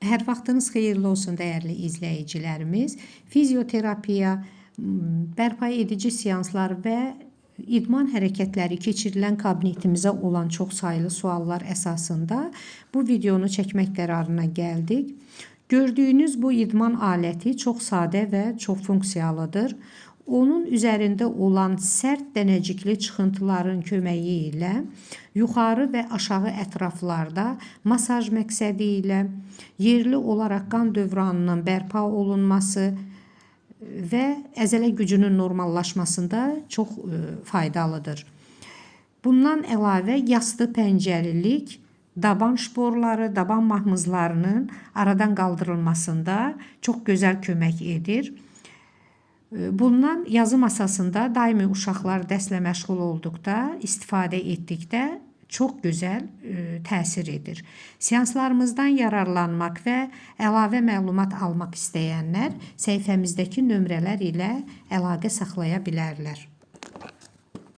Hər vaxtınız xeyirli olsun dəyərli izləyicilərimiz. Fizioterapiya, bərpa edici seanslar və idman hərəkətləri keçirilən kabinetimizə olan çoxsaylı suallar əsasında bu videonu çəkmək qərarına gəldik. Gördüyünüz bu idman aləti çox sadə və çox funksiyalıdır. Onun üzərində olan sərt dənəcikli çıxıntıların köməyi ilə yuxarı və aşağı ətraflarda masaj məqsədi ilə yerli olaraq qan dövranının bərpa olunması və əzələ gücünün normallaşmasında çox faydalıdır. Bundan əlavə yastı pəncəlilik, daban şporları, daban mahmızlarının aradan qaldırılmasında çox gözəl kömək edir. Bundan yazı masasında daimi uşaqlar dərslə məşğul olduqda, istifadə etdikdə çox gözəl təsir edir. Seanslarımızdan yararlanmaq və əlavə məlumat almaq istəyənlər səhifəmizdəki nömrələr ilə əlaqə saxlaya bilərlər.